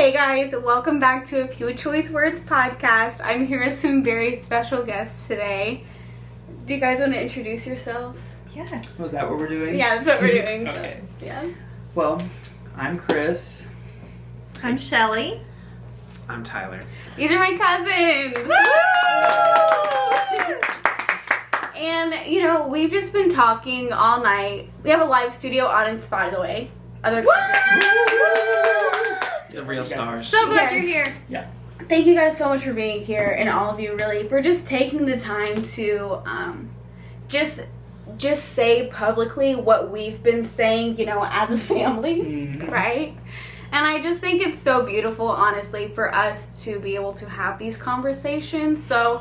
Hey guys, welcome back to a Few Choice Words podcast. I'm here with some very special guests today. Do you guys want to introduce yourselves? Yes. Was that what we're doing? Yeah, that's what we're doing. Okay. So, yeah. Well, I'm Chris. I'm Shelly. I'm Tyler. These are my cousins. And, you know, we've just been talking all night. We have a live studio audience, by the way. Other The real stars. So glad Yes. you're here. Yeah. Thank you guys so much for being here, and all of you really for just taking the time to just say publicly what we've been saying, you know, as a family, right? And I just think it's so beautiful, honestly, for us to be able to have these conversations. So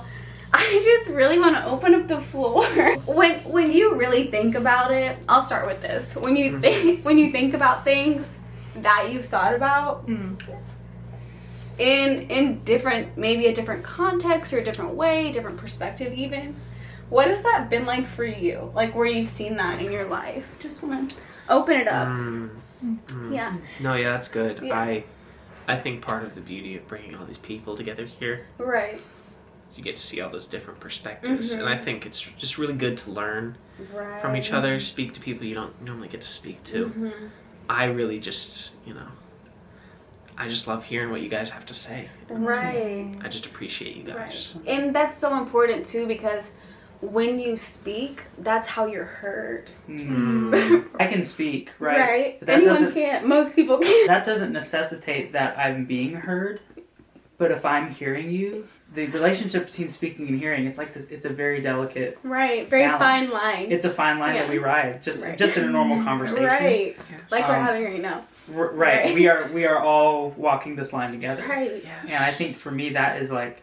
I just really want to open up the floor. When you really think about it, I'll start with this. When you think about things that you've thought about in different, maybe a different context or a different way, different perspective even, what has that been like for you? Like where you've seen that in your life? Just want to open it up. Yeah. No, yeah, that's good. Yeah. I think part of the beauty of bringing all these people together here, Right. you get to see all those different perspectives, and I think it's just really good to learn Right. from each other, speak to people you don't normally get to speak to. I really just, I just love hearing what you guys have to say. Right. I just appreciate you guys. Right. And that's so important too, because when you speak, that's how you're heard. I can speak, right? Right. But that Anyone doesn't- can't. Most people can't. That doesn't necessitate that I'm being heard, but if I'm hearing you, the relationship between speaking and hearing, it's like this. It's a very delicate. Right. Very balance. fine line. It's a fine line Yeah. that we ride, just Right. in a normal conversation. Right. Yes. Like we're Um, having right now. Right. Right. We are all walking this line together. Right. Yes. And I think for me that is like,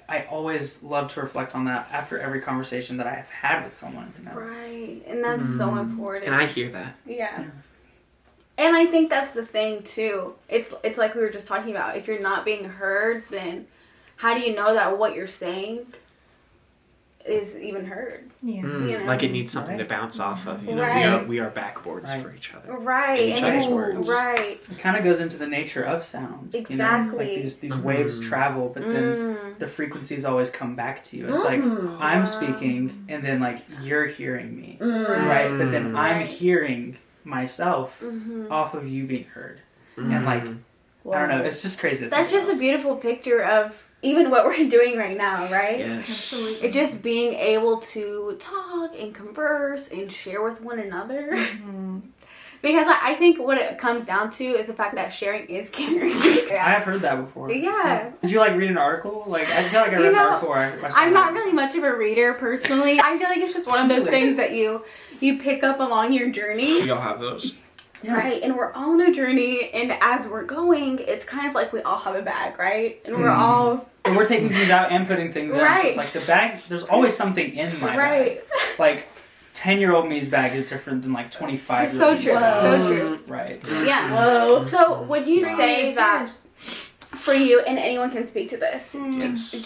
I always love to reflect on that after every conversation that I've had with someone. You know? Right. And that's so important. And I hear that. Yeah. And I think that's the thing too. It's like we were just talking about. If you're not being heard, then how do you know that what you're saying is even heard? Yeah. You know? Like it needs something to Right. bounce off of. You know, Right. we are backboards Right. for each other. Right. Each And other's then- words. Right. It kind of goes into the nature of sound. You know? Exactly. Like these waves travel, but then the frequencies always come back to you. It's like I'm speaking, and then like you're hearing me, right? But then I'm Right. hearing myself off of you being heard, and like I don't know, it's just crazy. to That's think just a beautiful picture of even what we're doing right now, right? Yes. It's just being able to talk and converse and share with one another. Because I think what it comes down to is the fact that sharing is caring. I have heard that before. Yeah. Did you like read an article? Like I feel like I read You an know, article where I saw I'm not that. really much of a reader personally. I feel like it's just one of those things that you pick up along your journey. We all have those. Yeah. Right, and we're all on a journey, and as we're going, it's kind of like we all have a bag, right? And we're all And we're taking things out and putting things in. So Right. it's like the bag. There's always something in my bag. right. Like 10-year-old me's bag is different than like 25-year-old. So me's true, bag. so true. Right. Yeah. Whoa. So would you say that for you, and anyone can speak to this, Yes.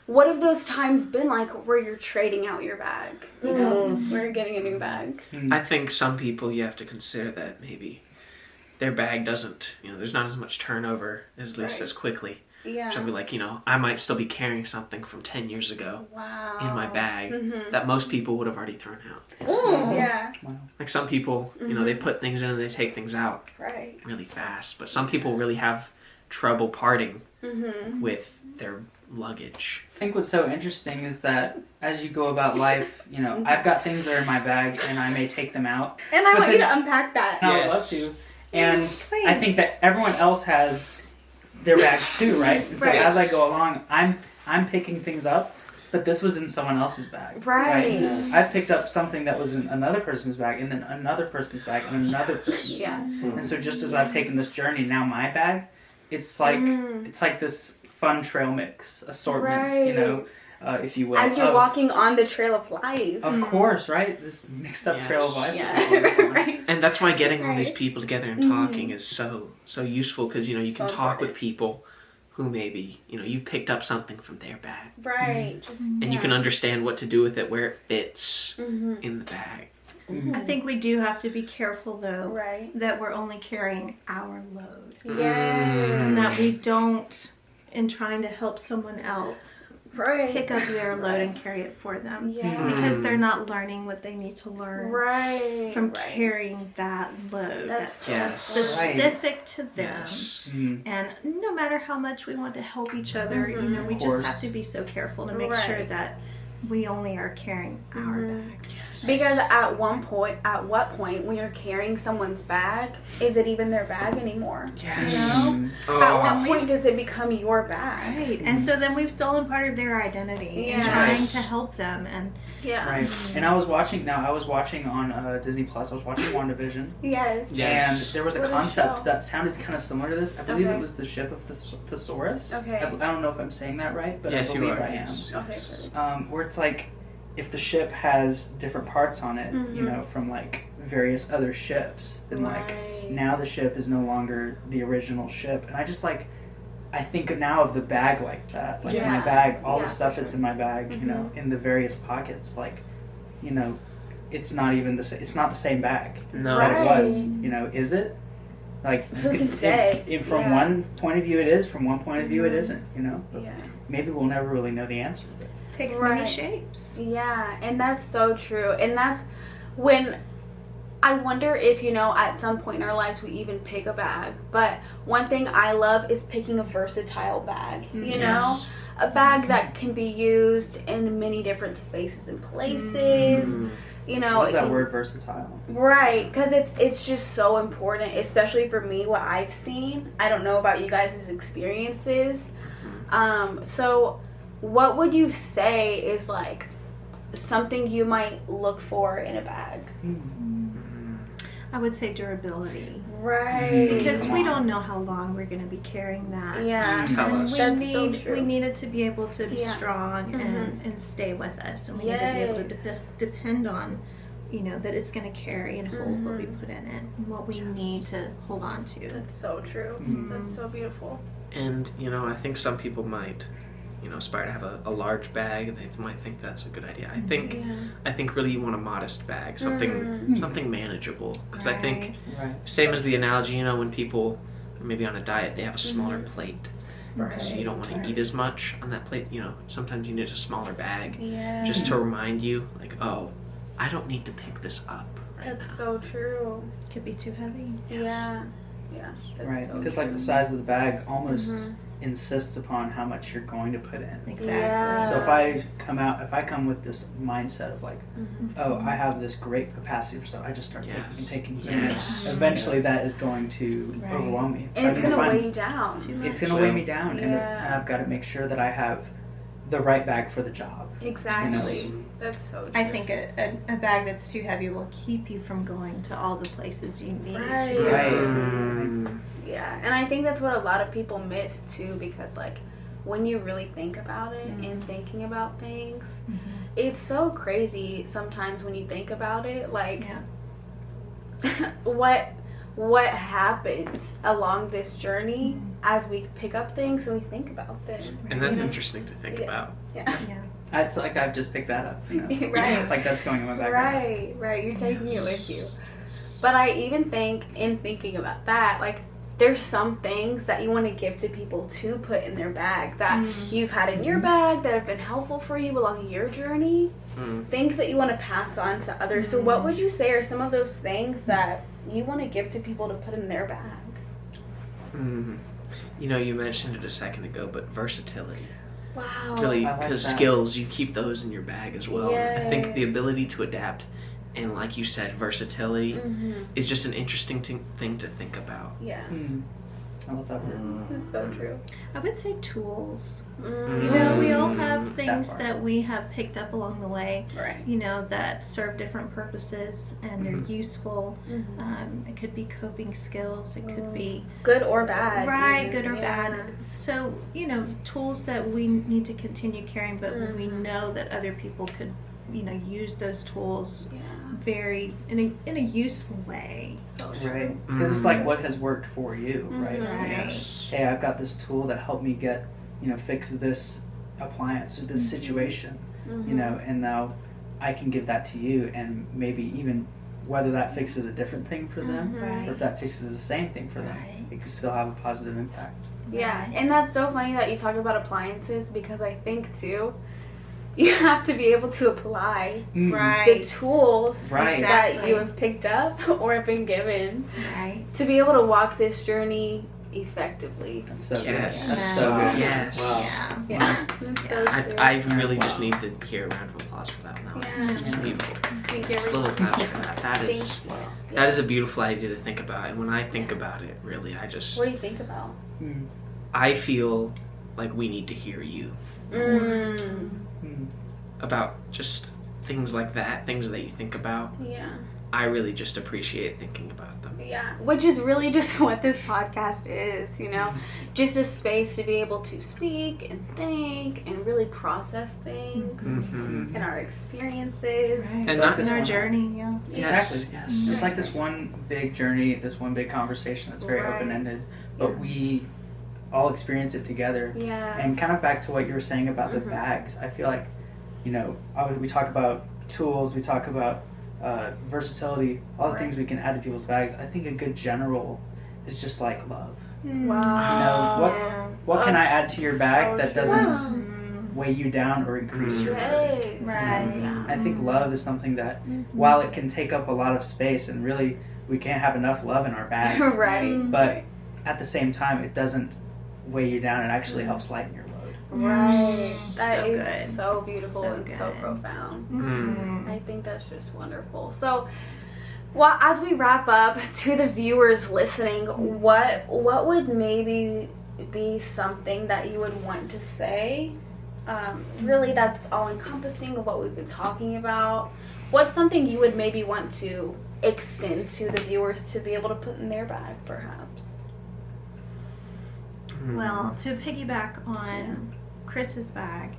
what have those times been like where you're trading out your bag? You know, where you're getting a new bag? I think some people you have to consider that maybe their bag doesn't, there's not as much turnover at least Right. as quickly. Yeah. So I'll be like, I might still be carrying something from 10 years ago Wow. in my bag that most people would have already thrown out. Yeah. Like some people, they put things in and they take things out Right. really fast. But some people really have trouble parting with their luggage. I think what's so interesting is that as you go about life, I've got things that are in my bag and I may take them out. And I But want you to then- unpack that. And I would love Yes. to. And I think that everyone else has their bags too, right? And so Right. as I go along, I'm picking things up, but this was in someone else's bag. Right. I've picked up something that was in another person's bag, and then another person's bag, and another person's bag. Yeah. And so just as I've taken this journey, now my bag, it's like this fun trail mix assortment, Right. If you will. As you're walking on the trail of life. Of course, right? This mixed up trail of life. Yeah. Right. And that's why getting all these Right. people together and talking is so useful because, you can So talk important. with people who maybe, you've picked up something from their bag. Right. Just, And you can understand what to do with it, where it fits in the bag. I think we do have to be careful, though, Right. that we're only carrying our load. Yes. And that we don't, in trying to help someone else, Right. pick up their load and carry it for them. Yeah. Because they're not learning what they need to learn Right. from right. carrying that load That's that's so specific to them. Yes. And no matter how much we want to help each other, you know, we Of just course. have to be so careful to make Right. sure that we only are carrying our bag. Because at what point when you're carrying someone's bag, is it even their bag anymore? Yes. You know? Mm. At Oh, what point does it become your bag? Right. And so then we've stolen part of their identity in Yes. trying to help them. And Yeah. Right. And I was watching on Disney Plus. I was watching WandaVision. Yes. Yes. And there was a What a concept show. that sounded kind of similar to this. I believe Okay. it was the ship of the Thesaurus. Okay. I don't know if I'm saying that right, but yes, I you believe are. I am. Yes. Okay. Perfect. Where it's like, if the ship has different parts on it, you know, from like various other ships, then like Right. now the ship is no longer the original ship. And I just like, I think now of the bag like that. Like Yes. my bag, all Yeah, the stuff for that's sure. in my bag, you know, in the various pockets, like, you know, it's not even the same. It's not the same bag No. that it was. Right. You know, is it? Like, Who can say? If from Yeah. one point of view it is, from one point of view it isn't. You know, but Yeah. maybe we'll never really know the answer. takes Right. many shapes. Yeah, and that's so true. And that's when I wonder if, you know, at some point in our lives we even pick a bag. But one thing I love is picking a versatile bag, you know? Yes. A bag that can be used in many different spaces and places. Mm. You I know, love it that can- word versatile. Right, because it's just so important, especially for me, what I've seen. I don't know about you guys' experiences. So what would you say is like something you might look for in a bag? I would say durability. Right. Because Come we on. don't know how long we're going to be carrying that. Yeah. Tell And us. we That's need so true. we need it to be able to be Yeah. strong and stay with us, and we need to be able to depend on, you know, that it's going to carry and hold what we put in it, and what we need to hold on to. That's so true. That's so beautiful. And, you know, I think some people might, you know, aspire to have a large bag. They might think that's a good idea. I think really you want a modest bag, something manageable. Because I think, Right. same as the analogy, you know, when people are maybe on a diet, they have a smaller plate. Because you don't want to eat as much on that plate. You know, sometimes you need a smaller bag Yeah. just to remind you, like, oh, I don't need to pick this up right That's now. so true. Could be too heavy. Yeah. Yeah. That's Right. so Because like the true. size of the bag almost insists upon how much you're going to put in. Exactly. Yeah. So if I come with this mindset of like, oh, I have this great capacity for stuff, I just start Yes. taking. Yes. Eventually, that is going to Right. overwhelm me. So And I it's need to gonna find- weigh you down. It's going to weigh me down, and Yeah. I've got to make sure that I have the right bag for the job. Exactly. That's so true. I think a bag that's too heavy will keep you from going to all the places you need Right. to go. Right. Mm. Yeah, and I think that's what a lot of people miss too, because like when you really think about it and thinking about things, it's so crazy sometimes when you think about it, like Yeah. what happens along this journey as we pick up things and we think about them. And that's you know? interesting to think Yeah. about. Yeah. Yeah. It's like I've just picked that up. You know? Right. Like that's going in my bag. Right. You're taking it with you. But I even think, in thinking about that, like, there's some things that you want to give to people to put in their bag that you've had in your bag that have been helpful for you along your journey. Things that you want to pass on to others. So what would you say are some of those things that you want to give to people to put in their bag? You know, you mentioned it a second ago, but versatility. Wow. Really, I like because that. skills, you keep those in your bag as well. I think the Yes. ability to adapt and, like you said, versatility is just an interesting thing to think about. Yeah. I love that word. That's so true. I would say tools. Mm. You know, we all That have things part. that we have picked up along the way, Right. you know, that serve different purposes and they're useful. It could be coping skills. It could be Good or bad. right, even. good or Yeah. bad. So, you know, tools that we need to continue carrying, but we know that other people could, you know, use those tools Yeah. very in a useful way. So true. Right. Because it's like what has worked for you, right? It's like, Yes. hey, I've got this tool that helped me get, fix this appliance or this situation, and now I can give that to you and maybe even whether that fixes a different thing for them Right. or if that fixes the same thing for them, Right. it can still have a positive impact. Yeah, and that's so funny that you talk about appliances because I think too, you have to be able to apply Mm. Right. the tools Right. that Exactly. you have picked up or been given Right. to be able to walk this journey effectively. That's so Yes. good. That's so Wow. good. Yes. Wow. Yeah. Yeah, that's so true. I really Wow. just need to hear a round of applause for that one. That was Yeah. just beautiful. Thank you, Just a little everyone. clap for that. That is a beautiful idea to think about. And when I think about it, really, What do you think about? I feel like we need to hear you Mm. about just things like that, things that you think about. Yeah. I really just appreciate thinking about them. Yeah, which is really just what this podcast is, you know, just a space to be able to speak and think and really process things Mm-hmm. and our experiences. Right. And like not this In our one. journey, yeah. Exactly. Yes. It's like this one big journey, this one big conversation that's very Right. open-ended, but we all experience it together. Yeah. And kind of back to what you were saying about the Mhm. bags, I feel like, you know, we talk about tools, we talk about versatility, all the things we can add to people's bags. I think a good general is just like love. Wow. Yeah. What can I add to your bag that true. doesn't weigh you down or increase your burden? Yes. Right. Yeah. I think love is something that, Mhm. while it can take up a lot of space, and really we can't have enough love in our bags, Right. but at the same time, it doesn't weigh you down. It actually helps lighten your load. Right. That So is good. so beautiful So and so good. profound. Mhm. I think that's just wonderful. So, well, as we wrap up, to the viewers listening, what would maybe be something that you would want to say? Really, that's all encompassing of what we've been talking about. What's something you would maybe want to extend to the viewers to be able to put in their bag, perhaps? Well, to piggyback on Chris's bag,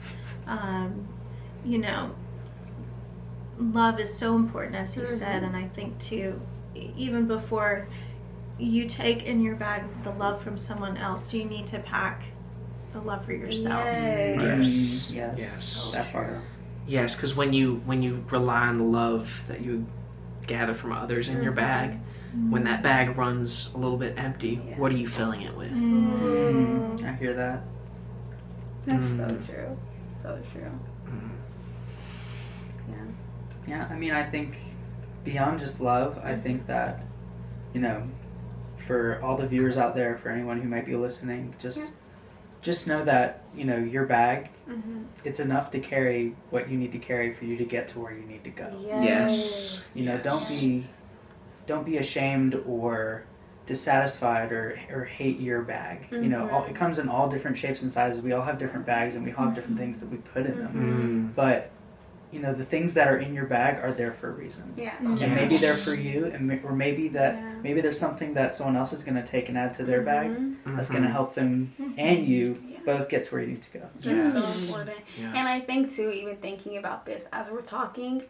you know, love is so important, as he said, and I think too, even before you take in your bag the love from someone else, you need to pack the love for yourself. Yes. Yes. Yes. That part. Yes, because when you rely on the love that you gather from others in your bag, when that bag runs a little bit empty, Yeah. what are you filling it with? I hear that. That's so true. So true. Yeah, I mean, I think beyond just love, I think that, you know, for all the viewers out there, for anyone who might be listening, just know that, you know, your bag, it's enough to carry what you need to carry for you to get to where you need to go. Yes. You know, don't be ashamed or dissatisfied or hate your bag. You know, it comes in all different shapes and sizes. We all have different bags and we all have different things that we put in them. But you know, the things that are in your bag are there for a reason. Yeah. And maybe they're for you, or maybe maybe there's something that someone else is going to take and add to their bag that's going to help them and you both get to where you need to go. That's so important. Yes. And I think too, even thinking about this as we're talking,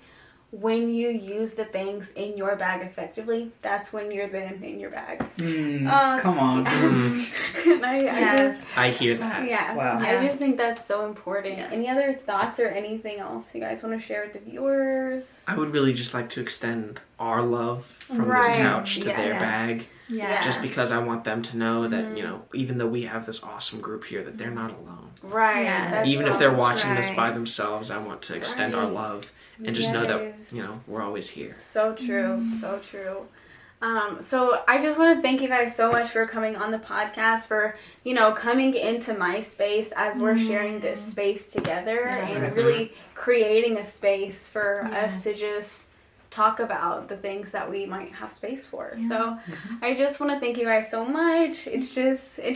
when you use the things in your bag effectively, that's when you're then in your bag. Come on. And I hear that. Yeah. Wow. I just Yes. think that's so important. Yes. Any other thoughts or anything else you guys want to share with the viewers? I would really just like to extend our love from Right. this couch to their Yes. bag. Yeah. Just because I want them to know that, you know, even though we have this awesome group here, that they're not alone. Right. Yes. That's Even so if they're That's watching this right. by themselves, I want to extend our Right. love and just know that, Yes. you know, we're always here. So true, so true. So I just want to thank you guys so much for coming on the podcast, for, you know, coming into my space as we're sharing this space together and really creating a space for us to just talk about the things that we might have space for. So I just want to thank you guys so much. It's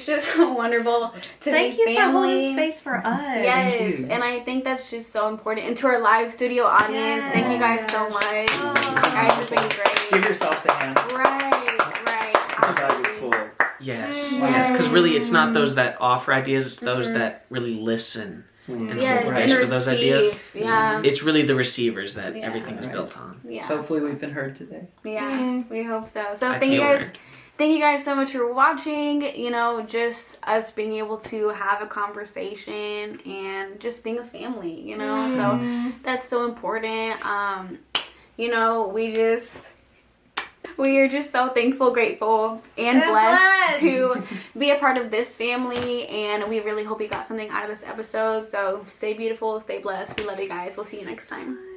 just wonderful to Thank be you for holding family. space for us. Yes, Thank you. and I think that's just so important. And to our live studio audience, thank you guys so much. You guys have been great. Give yourselves a hand. Right. Absolutely. Yes, Wow. yes, because really it's not those that offer ideas, it's those that really listen and Yes, hold and space for those ideas. receive. Yeah. It's really the receivers that Yeah. everything is Right. built on. Yeah. Hopefully we've been heard today. Yeah, we hope so. So I thank you feel guys. honored. Thank you guys so much for watching. You know, just us being able to have a conversation and just being a family, you know. So that's so important. You know, we just We are just so thankful, grateful, and blessed to be a part of this family, and we really hope you got something out of this episode. So stay beautiful, stay blessed. We love you guys. We'll see you next time.